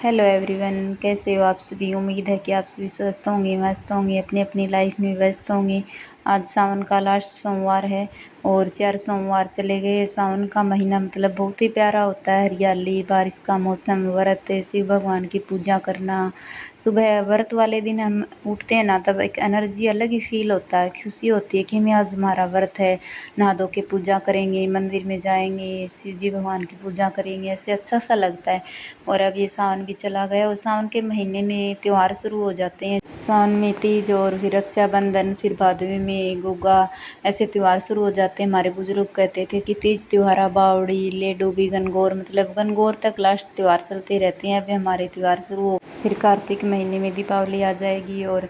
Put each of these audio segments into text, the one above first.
Hello everyone, कैसे हो आप सभी। उम्मीद है कि आप सभी स्वस्थ होंगे, मस्त होंगे, अपनी अपनी लाइफ में व्यस्त होंगे। आज सावन का लास्ट सोमवार है और 4 सोमवार चले गए। सावन का महीना मतलब बहुत ही प्यारा होता है। हरियाली, बारिश का मौसम, व्रत, शिव भगवान की पूजा करना। सुबह व्रत वाले दिन हम उठते हैं ना, तब एक एनर्जी अलग ही फील होता है, खुशी होती है कि हमें आज हमारा व्रत है। नहा धो के पूजा करेंगे, मंदिर में जाएंगे, शिव जी भगवान की पूजा करेंगे, ऐसे अच्छा सा लगता है। और अब ये सावन भी चला गया और सावन के महीने में त्यौहार शुरू हो जाते हैं। सावन में तीज और फिर रक्षाबंधन, फिर भादवे में गुग्गा, ऐसे त्यौहार शुरू हो जाते हैं। हमारे बुजुर्ग कहते थे कि तीज त्योहारा बावड़ी ले डूबी गनगौर, मतलब गनगौर तक लास्ट त्यौहार चलते रहते हैं। अब हमारे त्यौहार शुरू हो, फिर कार्तिक महीने में दीपावली आ जाएगी। और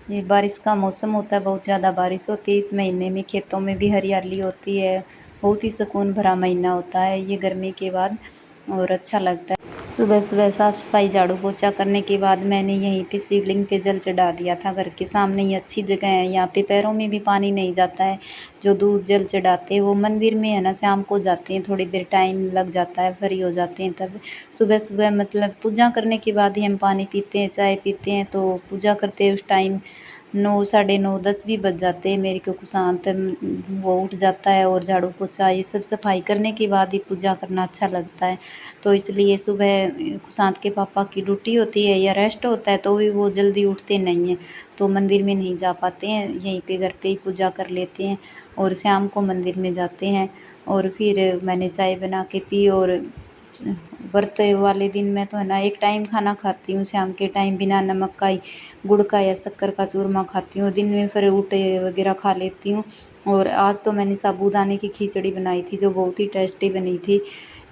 ये बारिश का मौसम होता है, बहुत ज़्यादा बारिश होती है इस महीने में। खेतों में भी हरियाली होती है, बहुत ही सुकून भरा महीना होता है ये गर्मी के बाद, और अच्छा लगता है। सुबह सुबह साफ़ सफाई झाड़ू पोछा करने के बाद मैंने यहीं पे शिवलिंग पे जल चढ़ा दिया था। घर के सामने ही अच्छी जगह है, यहाँ पे पैरों में भी पानी नहीं जाता है। जो दूध जल चढ़ाते हैं वो मंदिर में है ना, शाम को जाते हैं, थोड़ी देर टाइम लग जाता है, फ्री हो जाते हैं तब। सुबह सुबह मतलब पूजा करने के बाद ही हम पानी पीते हैं, चाय पीते हैं। तो पूजा करते हैं उस टाइम 9, साढ़े 9, 10 भी बज जाते हैं। मेरे को कुशांत वो उठ जाता है और झाड़ू पोछा ये सब सफाई करने के बाद ही पूजा करना अच्छा लगता है। तो इसलिए सुबह कुशांत के पापा की ड्यूटी होती है या रेस्ट होता है, तो भी वो जल्दी उठते नहीं हैं, तो मंदिर में नहीं जा पाते हैं, यहीं पे घर पे ही पूजा कर लेते हैं। और शाम को मंदिर में जाते हैं। और फिर मैंने चाय बना के पी। और व्रत वाले दिन मैं तो है ना एक टाइम खाना खाती हूँ, शाम के टाइम बिना नमक का ही, गुड़ का या शक्कर का चूरमा खाती हूँ। दिन में फ्रूट वगैरह खा लेती हूँ। और आज तो मैंने साबूदाने की खिचड़ी बनाई थी, जो बहुत ही टेस्टी बनी थी।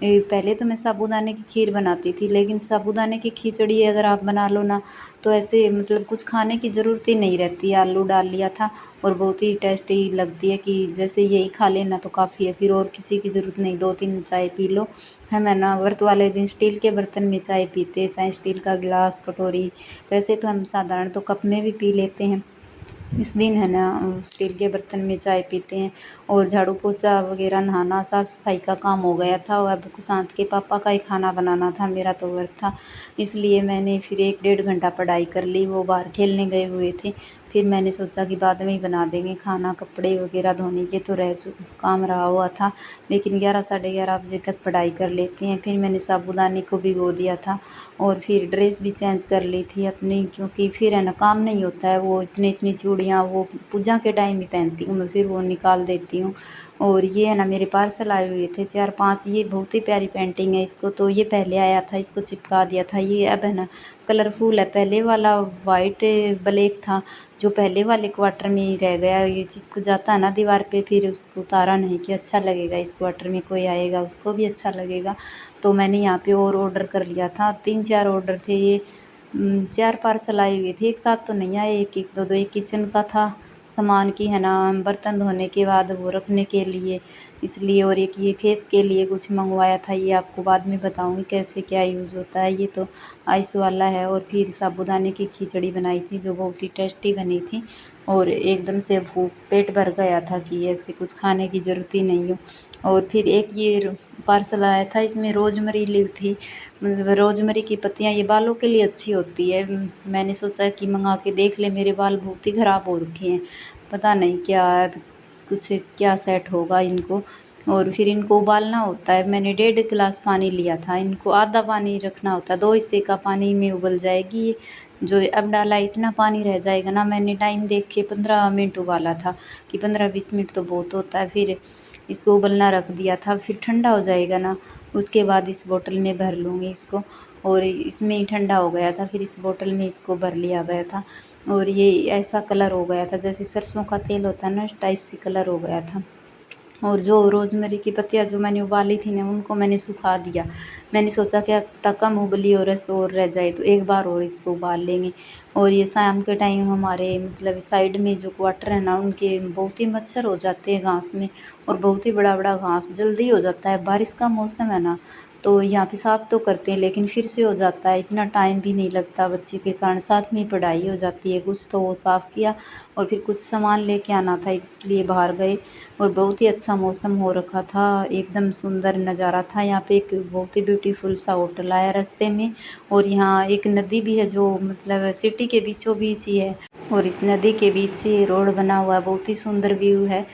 पहले तो मैं साबूदाने की खीर बनाती थी, लेकिन साबूदाने की खिचड़ी अगर आप बना लो ना, तो ऐसे मतलब कुछ खाने की ज़रूरत ही नहीं रहती। आलू डाल लिया था और बहुत ही टेस्टी लगती है, कि जैसे यही खा लेना तो काफ़ी है, फिर और किसी की ज़रूरत नहीं, 2-3 चाय पी लो। हम है ना व्रत वाले दिन स्टील के बर्तन में चाय पीते हैं, चाहे स्टील का गिलास, कटोरी। वैसे तो हम साधारण तो कप में भी पी लेते हैं, इस दिन है ना स्टील के बर्तन में चाय पीते हैं। और झाड़ू पोछा वगैरह, नहाना, साफ़ सफाई का काम हो गया था। और अब कुशांत के पापा का ही खाना बनाना था, मेरा तो व्रत था, इसलिए मैंने फिर 1-1.5 घंटा पढ़ाई कर ली। वो बाहर खेलने गए हुए थे, फिर मैंने सोचा कि बाद में ही बना देंगे खाना। कपड़े वगैरह धोने के तो काम रहा हुआ था, लेकिन 11, साढ़े 11 बजे तक पढ़ाई कर लेते हैं। फिर मैंने साबूदाने को भिगो दिया था और फिर ड्रेस भी चेंज कर ली थी अपनी, क्योंकि फिर है ना काम नहीं होता है। वो इतनी चूड़ियाँ वो पूजा के टाइम ही पहनती हूँ मैं, फिर वो निकाल देती हूँ। और ये है ना मेरे पार्सल आए हुए थे 4-5, ये बहुत ही प्यारी पेंटिंग है। इसको तो ये पहले आया था, इसको चिपका दिया था। ये अब है ना कलरफुल है, पहले वाला वाइट ब्लैक था, जो पहले वाले क्वार्टर में ही रह गया। ये चिपक जाता है ना दीवार पे, फिर उसको उतारा नहीं कि अच्छा लगेगा, इस क्वार्टर में कोई आएगा उसको भी अच्छा लगेगा। तो मैंने यहाँ पे और ऑर्डर कर लिया था, 3-4 ऑर्डर थे ये। 4 पार्सल आए हुए थे, एक साथ तो नहीं आए, एक एक दो दो। एक किचन का था सामान की है ना, बर्तन धोने के बाद वो रखने के लिए, इसलिए। और एक ये फेस के लिए कुछ मंगवाया था, ये आपको बाद में बताऊंगी कैसे क्या यूज़ होता है। ये तो आइस वाला है। और फिर साबूदाने की खिचड़ी बनाई थी, जो बहुत ही टेस्टी बनी थी। और एकदम से भूख, पेट भर गया था कि ऐसे कुछ खाने की ज़रूरत ही नहीं हो। और फिर एक ये पार्सल आया था, इसमें रोजमेरी ली थी, मतलब रोजमेरी की पत्तियाँ, ये बालों के लिए अच्छी होती है। मैंने सोचा कि मंगा के देख ले, मेरे बाल बहुत ही ख़राब हो रखे हैं, पता नहीं क्या कुछ क्या सेट होगा इनको। और फिर इनको उबालना होता है। मैंने 1.5 गिलास पानी लिया था, इनको आधा पानी रखना होता है, 2 हिस्से का पानी में उबल जाएगी ये। जो अब डाला इतना पानी रह जाएगा ना। मैंने टाइम देख के 15 मिनट उबाला था, कि 15-20 मिनट तो बहुत होता है। फिर इसको उबलना रख दिया था, फिर ठंडा हो जाएगा ना, उसके बाद इस बोतल में भर लूँगी इसको। और इसमें ही ठंडा हो गया था, फिर इस बोतल में इसको भर लिया गया था। और ये ऐसा कलर हो गया था जैसे सरसों का तेल होता है ना, इस टाइप से कलर हो गया था। और जो रोजमेरी की पत्तियाँ जो मैंने उबाली थी ना, उनको मैंने सुखा दिया। मैंने सोचा कि तक कम उबली और रस और रह जाए तो एक बार और इसको उबाल लेंगे। और ये शाम के टाइम हमारे मतलब साइड में जो क्वार्टर है ना, उनके बहुत ही मच्छर हो जाते हैं घास में, और बहुत ही बड़ा बड़ा घास जल्दी हो जाता है। बारिश का मौसम है ना, तो यहाँ पे साफ़ तो करते हैं लेकिन फिर से हो जाता है, इतना टाइम भी नहीं लगता बच्चे के कारण, साथ में पढ़ाई हो जाती है। कुछ तो वो साफ़ किया और फिर कुछ सामान लेके आना था इसलिए बाहर गए और बहुत ही अच्छा मौसम हो रखा था, एकदम सुंदर नज़ारा था। यहाँ पे एक बहुत ही ब्यूटीफुल सा होटल आया रास्ते में और यहाँ एक नदी भी है जो मतलब सिटी के बीचों बीच ही है और इस नदी के बीच से रोड बना हुआ है, बहुत ही सुंदर व्यू है।